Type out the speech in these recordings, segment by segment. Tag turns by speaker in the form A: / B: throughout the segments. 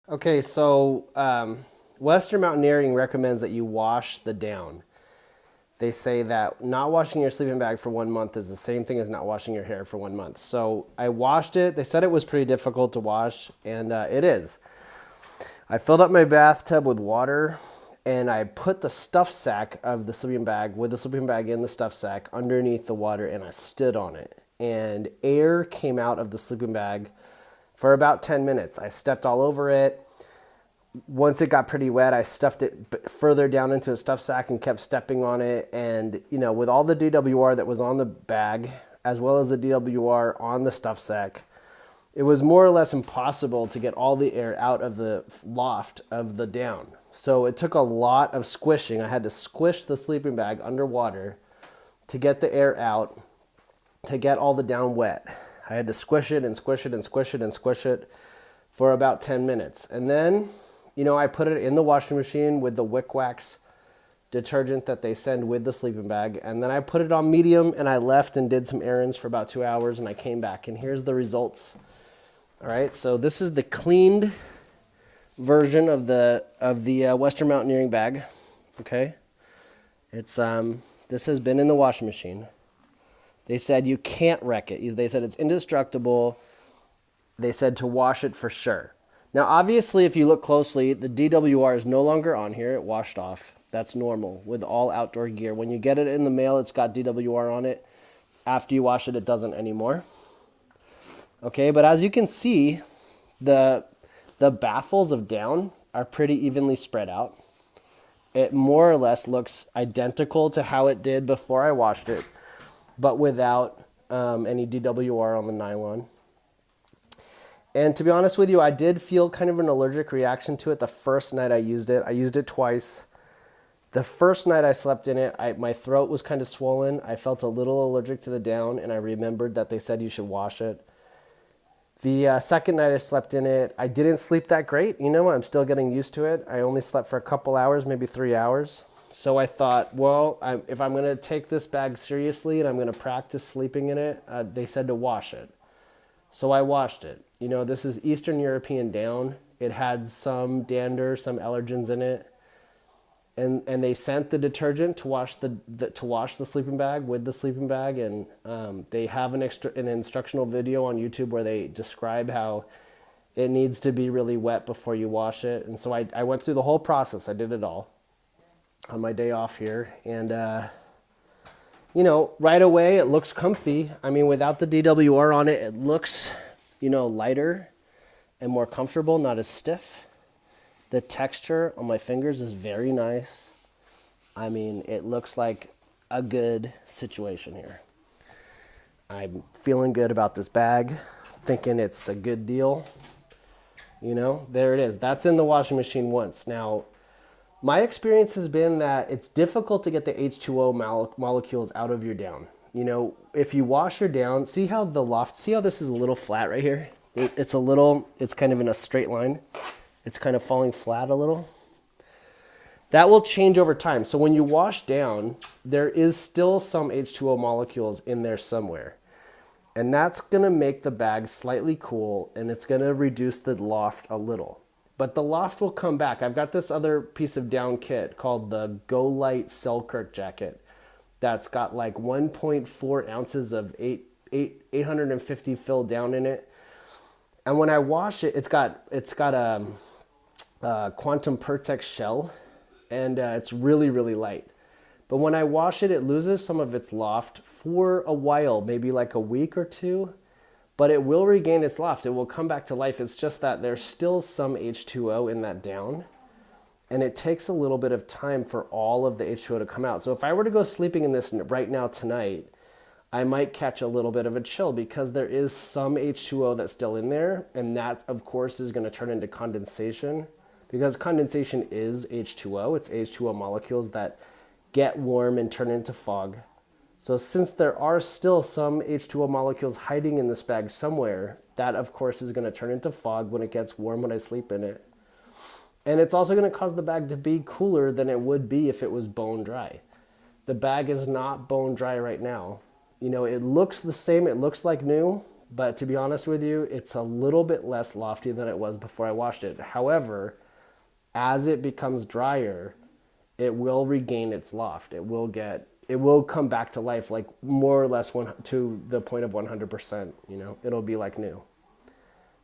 A: Okay, so Western Mountaineering recommends that you wash the down. They say that not washing your sleeping bag for 1 month is the same thing as not washing your hair for 1 month. So I washed it. They said it was pretty difficult to wash, and it is. I filled up my bathtub with water, and I put the stuff sack of the sleeping bag with the sleeping bag in the stuff sack underneath the water, and I stood on it. And air came out of the sleeping bag for about 10 minutes. I stepped all over it. Once it got pretty wet, I stuffed it further down into a stuff sack and kept stepping on it. And, with all the DWR that was on the bag, as well as the DWR on the stuff sack, it was more or less impossible to get all the air out of the loft of the down. So it took a lot of squishing. I had to squish the sleeping bag underwater to get the air out, to get all the down wet. I had to squish it and squish it and squish it and squish it for about 10 minutes. And then, I put it in the washing machine with the Wick Wax detergent that they send with the sleeping bag. And then I put it on medium, and I left and did some errands for about 2 hours, and I came back. And here's the results. All right, so this is the cleaned version of the Western Mountaineering bag. Okay, it's this has been in the washing machine. They said you can't wreck it. They said it's indestructible. They said to wash it for sure. Now, obviously, if you look closely, the DWR is no longer on here. It washed off. That's normal with all outdoor gear. When you get it in the mail, it's got DWR on it. After you wash it, it doesn't anymore. Okay, but as you can see, the baffles of down are pretty evenly spread out. It more or less looks identical to how it did before I washed it, but without any DWR on the nylon. And to be honest with you, I did feel kind of an allergic reaction to it the first night I used it. I used it twice. The first night I slept in it, my throat was kind of swollen. I felt a little allergic to the down, and I remembered that they said you should wash it. The second night I slept in it, I didn't sleep that great. I'm still getting used to it. I only slept for a couple hours, maybe 3 hours. So I thought, well, if I'm going to take this bag seriously and I'm going to practice sleeping in it, they said to wash it. So I washed it. This is Eastern European down. It had some dander, some allergens in it. And they sent the detergent to wash the sleeping bag with the sleeping bag, and they have an instructional video on YouTube where they describe how it needs to be really wet before you wash it. And so I went through the whole process. I did it all on my day off here, and right away it looks comfy. I mean, without the DWR on it, it looks lighter and more comfortable, not as stiff. The texture on my fingers is very nice. I mean, it looks like a good situation here. I'm feeling good about this bag, thinking it's a good deal. There it is. That's in the washing machine once. Now, my experience has been that it's difficult to get the H2O molecules out of your down. If you wash your down, see how this is a little flat right here? It's kind of in a straight line. It's kind of falling flat a little. That will change over time. So when you wash down, there is still some H2O molecules in there somewhere. And that's going to make the bag slightly cool, and it's going to reduce the loft a little. But the loft will come back. I've got this other piece of down kit called the Go-Lite Selkirk jacket that's got like 1.4 ounces of 850 fill down in it. And when I wash it, it's got a Quantum Pertex shell, and it's really, really light. But when I wash it, it loses some of its loft for a while, maybe like a week or two, but it will regain its loft. It will come back to life. It's just that there's still some H2O in that down, and it takes a little bit of time for all of the H2O to come out. So if I were to go sleeping in this right now tonight, I might catch a little bit of a chill because there is some H2O that's still in there, and that, of course, is going to turn into condensation. Because condensation is H2O. It's H2O molecules that get warm and turn into fog. So since there are still some H2O molecules hiding in this bag somewhere, that of course is going to turn into fog when it gets warm when I sleep in it. And it's also going to cause the bag to be cooler than it would be if it was bone dry. The bag is not bone dry right now. It looks the same. It looks like new, But to be honest with you, it's a little bit less lofty than it was before I washed it. However, as it becomes drier, it will regain its loft. It will come back to life, like more or less to the point of 100%. It'll be like new.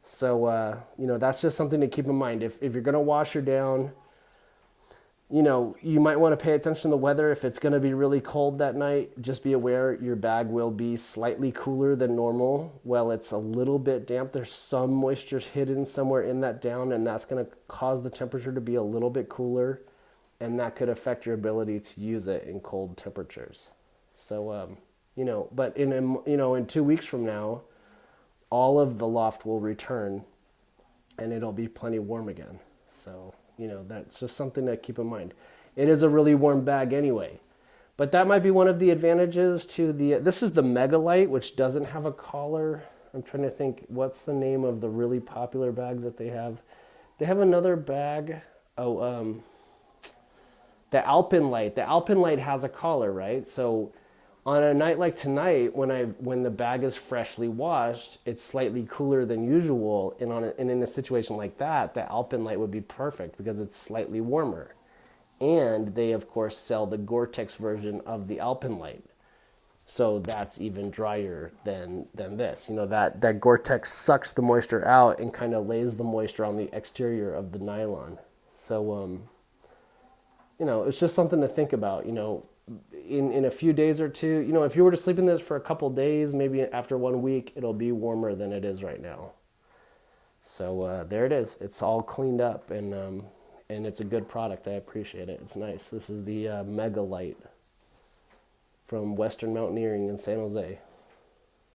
A: So that's just something to keep in mind. If you're gonna wash your down, you might want to pay attention to the weather. If it's going to be really cold that night, just be aware your bag will be slightly cooler than normal. Well, it's a little bit damp. There's some moisture hidden somewhere in that down, and that's going to cause the temperature to be a little bit cooler, and that could affect your ability to use it in cold temperatures. So, but in 2 weeks from now, all of the loft will return, and it'll be plenty warm again. So, that's just something to keep in mind. It is a really warm bag anyway. But that might be one of the advantages to this is the Megalite, which doesn't have a collar. I'm trying to think, what's the name of the really popular bag that they have? They have another bag. The Alpenlite. The Alpenlite has a collar, right? So on a night like tonight, when the bag is freshly washed, it's slightly cooler than usual, and in a situation like that, the Alpenlite would be perfect because it's slightly warmer. And they of course sell the Gore-Tex version of the Alpenlite, so that's even drier than this. That Gore-Tex sucks the moisture out and kind of lays the moisture on the exterior of the nylon. So it's just something to think about. In a few days or two, if you were to sleep in this for a couple days, maybe after 1 week, it'll be warmer than it is right now. So there it is. It's all cleaned up, and it's a good product. I appreciate it. It's nice. This is the Megalite from Western Mountaineering in San Jose.